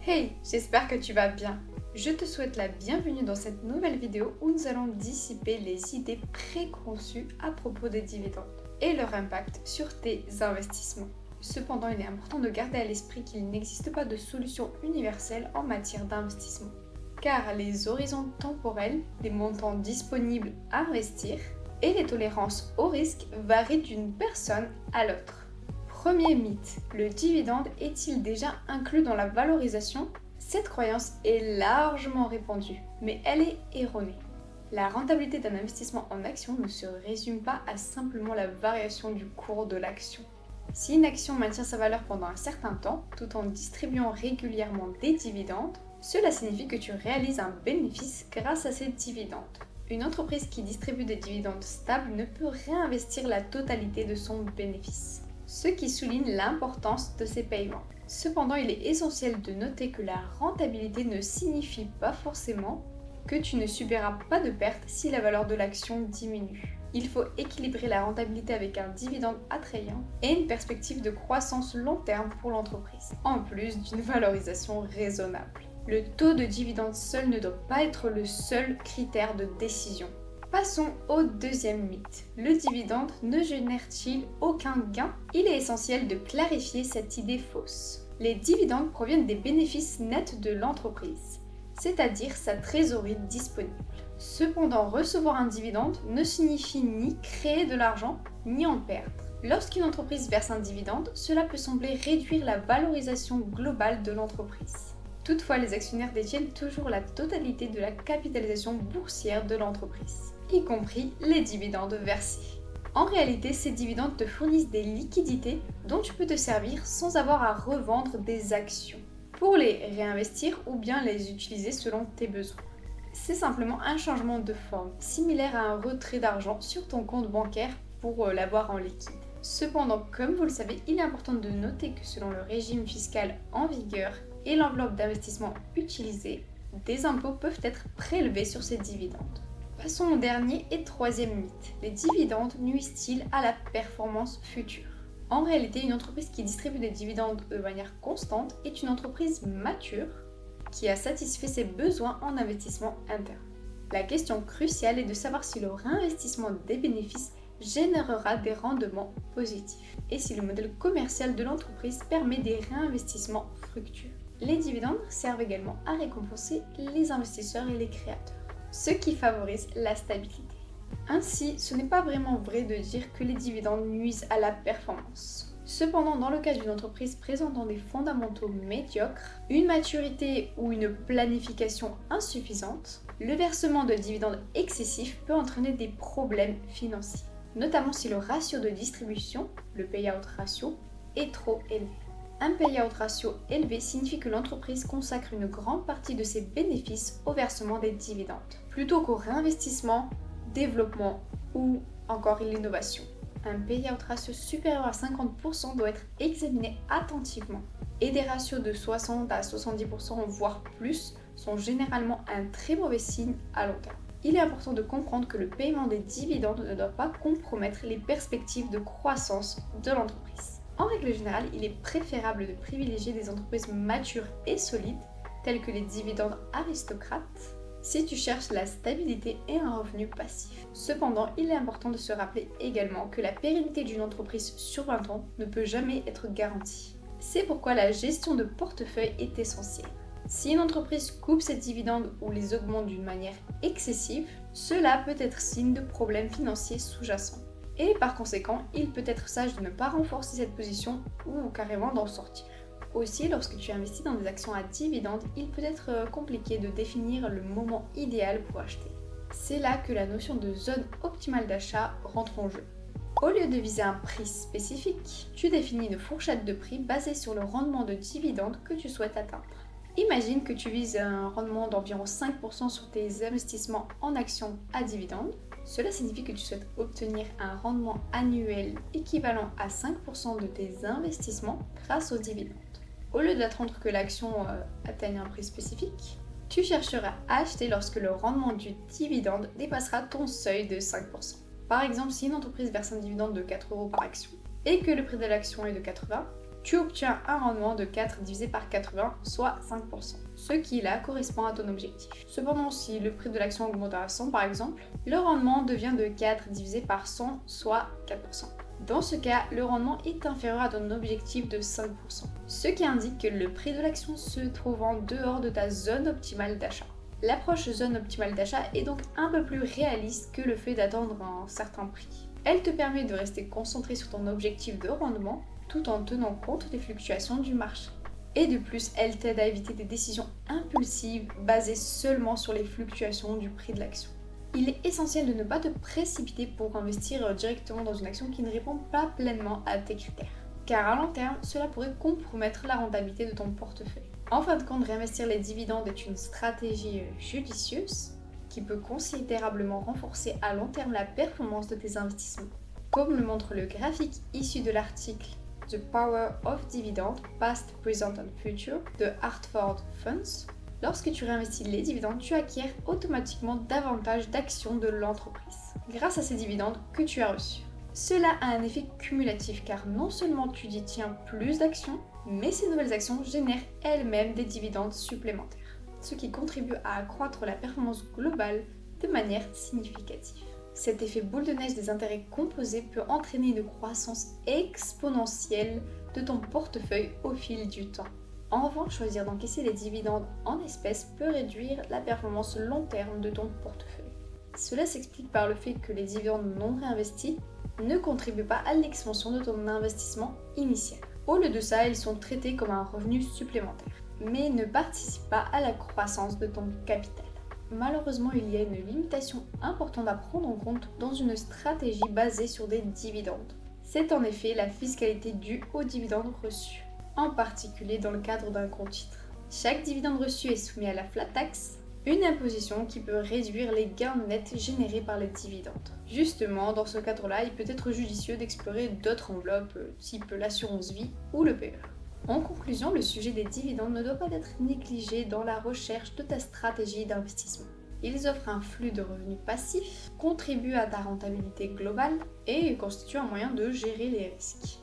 Hey, j'espère que tu vas bien. Je te souhaite la bienvenue dans cette nouvelle vidéo où nous allons dissiper les idées préconçues à propos des dividendes et leur impact sur tes investissements. Cependant, il est important de garder à l'esprit qu'il n'existe pas de solution universelle en matière d'investissement, car les horizons temporels, les montants disponibles à investir et les tolérances au risque varient d'une personne à l'autre. Premier mythe, le dividende est-il déjà inclus dans la valorisation? Cette croyance est largement répandue, mais elle est erronée. La rentabilité d'un investissement en action ne se résume pas à simplement la variation du cours de l'action. Si une action maintient sa valeur pendant un certain temps, tout en distribuant régulièrement des dividendes, cela signifie que tu réalises un bénéfice grâce à ces dividendes. Une entreprise qui distribue des dividendes stables ne peut réinvestir la totalité de son bénéfice, ce qui souligne l'importance de ces paiements. Cependant, il est essentiel de noter que la rentabilité ne signifie pas forcément que tu ne subiras pas de perte si la valeur de l'action diminue. Il faut équilibrer la rentabilité avec un dividende attrayant et une perspective de croissance long terme pour l'entreprise, en plus d'une valorisation raisonnable. Le taux de dividende seul ne doit pas être le seul critère de décision. Passons au deuxième mythe. Le dividende ne génère-t-il aucun gain? Il est essentiel de clarifier cette idée fausse. Les dividendes proviennent des bénéfices nets de l'entreprise, c'est-à-dire sa trésorerie disponible. Cependant, recevoir un dividende ne signifie ni créer de l'argent, ni en perdre. Lorsqu'une entreprise verse un dividende, cela peut sembler réduire la valorisation globale de l'entreprise. Toutefois, les actionnaires détiennent toujours la totalité de la capitalisation boursière de l'entreprise, y compris les dividendes versés. En réalité, ces dividendes te fournissent des liquidités dont tu peux te servir sans avoir à revendre des actions, pour les réinvestir ou bien les utiliser selon tes besoins. C'est simplement un changement de forme, similaire à un retrait d'argent sur ton compte bancaire pour l'avoir en liquide. Cependant, comme vous le savez, il est important de noter que selon le régime fiscal en vigueur et l'enveloppe d'investissement utilisée, des impôts peuvent être prélevés sur ces dividendes. Passons au dernier et troisième mythe. Les dividendes nuisent-ils à la performance future? En réalité, une entreprise qui distribue des dividendes de manière constante est une entreprise mature qui a satisfait ses besoins en investissement interne. La question cruciale est de savoir si le réinvestissement des bénéfices générera des rendements positifs et si le modèle commercial de l'entreprise permet des réinvestissements fructueux. Les dividendes servent également à récompenser les investisseurs et les créateurs, ce qui favorise la stabilité. Ainsi, ce n'est pas vraiment vrai de dire que les dividendes nuisent à la performance. Cependant, dans le cas d'une entreprise présentant des fondamentaux médiocres, une maturité ou une planification insuffisante, le versement de dividendes excessifs peut entraîner des problèmes financiers, notamment si le ratio de distribution, le payout ratio, est trop élevé. Un payout ratio élevé signifie que l'entreprise consacre une grande partie de ses bénéfices au versement des dividendes, plutôt qu'au réinvestissement, développement ou encore l'innovation. Un payout ratio supérieur à 50% doit être examiné attentivement et des ratios de 60 à 70% voire plus sont généralement un très mauvais signe à long terme. Il est important de comprendre que le paiement des dividendes ne doit pas compromettre les perspectives de croissance de l'entreprise. En règle générale, il est préférable de privilégier des entreprises matures et solides, telles que les dividendes aristocrates, si tu cherches la stabilité et un revenu passif. Cependant, il est important de se rappeler également que la pérennité d'une entreprise sur 20 ans ne peut jamais être garantie. C'est pourquoi la gestion de portefeuille est essentielle. Si une entreprise coupe ses dividendes ou les augmente d'une manière excessive, cela peut être signe de problèmes financiers sous-jacents. Et par conséquent, il peut être sage de ne pas renforcer cette position ou carrément d'en sortir. Aussi, lorsque tu investis dans des actions à dividendes, il peut être compliqué de définir le moment idéal pour acheter. C'est là que la notion de zone optimale d'achat rentre en jeu. Au lieu de viser un prix spécifique, tu définis une fourchette de prix basée sur le rendement de dividendes que tu souhaites atteindre. Imagine que tu vises un rendement d'environ 5% sur tes investissements en actions à dividendes. Cela signifie que tu souhaites obtenir un rendement annuel équivalent à 5% de tes investissements grâce aux dividendes. Au lieu d'attendre que l'action atteigne un prix spécifique, tu chercheras à acheter lorsque le rendement du dividende dépassera ton seuil de 5%. Par exemple, si une entreprise verse un dividende de 4 € par action et que le prix de l'action est de 80, tu obtiens un rendement de 4 divisé par 80, soit 5%, ce qui là correspond à ton objectif. Cependant, si le prix de l'action augmente à 100 par exemple, le rendement devient de 4 divisé par 100, soit 4%. Dans ce cas, le rendement est inférieur à ton objectif de 5%, ce qui indique que le prix de l'action se trouve en dehors de ta zone optimale d'achat. L'approche zone optimale d'achat est donc un peu plus réaliste que le fait d'attendre un certain prix. Elle te permet de rester concentré sur ton objectif de rendement tout en tenant compte des fluctuations du marché. Et de plus, elle t'aide à éviter des décisions impulsives basées seulement sur les fluctuations du prix de l'action. Il est essentiel de ne pas te précipiter pour investir directement dans une action qui ne répond pas pleinement à tes critères, car à long terme, cela pourrait compromettre la rentabilité de ton portefeuille. En fin de compte, réinvestir les dividendes est une stratégie judicieuse qui peut considérablement renforcer à long terme la performance de tes investissements. Comme le montre le graphique issu de l'article The Power of Dividend, Past, Present and Future de Hartford Funds, lorsque tu réinvestis les dividendes, tu acquiers automatiquement davantage d'actions de l'entreprise grâce à ces dividendes que tu as reçus. Cela a un effet cumulatif car non seulement tu détiens plus d'actions, mais ces nouvelles actions génèrent elles-mêmes des dividendes supplémentaires, ce qui contribue à accroître la performance globale de manière significative. Cet effet boule de neige des intérêts composés peut entraîner une croissance exponentielle de ton portefeuille au fil du temps. En revanche, choisir d'encaisser les dividendes en espèces peut réduire la performance long terme de ton portefeuille. Cela s'explique par le fait que les dividendes non réinvestis ne contribuent pas à l'expansion de ton investissement initial. Au lieu de ça, ils sont traités comme un revenu supplémentaire, mais ne participent pas à la croissance de ton capital. Malheureusement, il y a une limitation importante à prendre en compte dans une stratégie basée sur des dividendes. C'est en effet la fiscalité due aux dividendes reçus, en particulier dans le cadre d'un compte titre. Chaque dividende reçu est soumis à la flat tax, une imposition qui peut réduire les gains nets générés par les dividendes. Justement, dans ce cadre-là, il peut être judicieux d'explorer d'autres enveloppes, type l'assurance vie ou le PE. En conclusion, le sujet des dividendes ne doit pas être négligé dans la recherche de ta stratégie d'investissement. Ils offrent un flux de revenus passifs, contribuent à ta rentabilité globale et constituent un moyen de gérer les risques.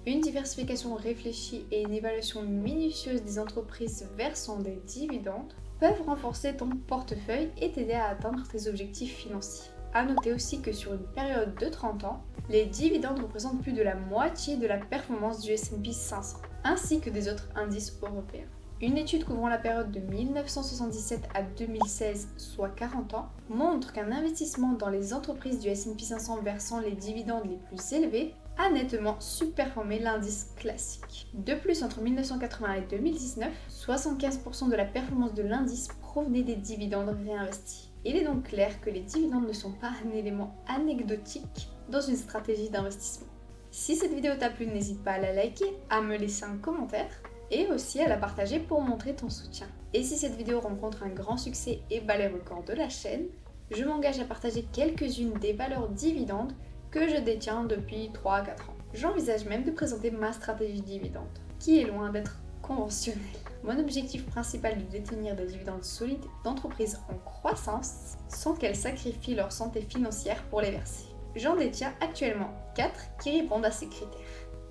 Une diversification réfléchie et une évaluation minutieuse des entreprises versant des dividendes peuvent renforcer ton portefeuille et t'aider à atteindre tes objectifs financiers. A noter aussi que sur une période de 30 ans, les dividendes représentent plus de la moitié de la performance du S&P 500, ainsi que des autres indices européens. Une étude couvrant la période de 1977 à 2016, soit 40 ans, montre qu'un investissement dans les entreprises du S&P 500 versant les dividendes les plus élevés a nettement surperformé l'indice classique. De plus, entre 1980 et 2019, 75% de la performance de l'indice provenait des dividendes réinvestis. Il est donc clair que les dividendes ne sont pas un élément anecdotique dans une stratégie d'investissement. Si cette vidéo t'a plu, n'hésite pas à la liker, à me laisser un commentaire et aussi à la partager pour montrer ton soutien. Et si cette vidéo rencontre un grand succès et bat les records de la chaîne, je m'engage à partager quelques-unes des valeurs dividendes que je détiens depuis 3 à 4 ans. J'envisage même de présenter ma stratégie dividende, qui est loin d'être conventionnelle. Mon objectif principal est de détenir des dividendes solides d'entreprises en croissance sans qu'elles sacrifient leur santé financière pour les verser. J'en détiens actuellement 4 qui répondent à ces critères.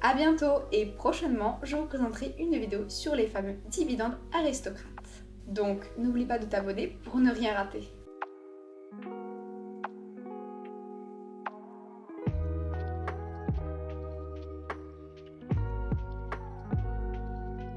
A bientôt et prochainement, je vous présenterai une vidéo sur les fameux dividendes aristocrates. Donc n'oublie pas de t'abonner pour ne rien rater.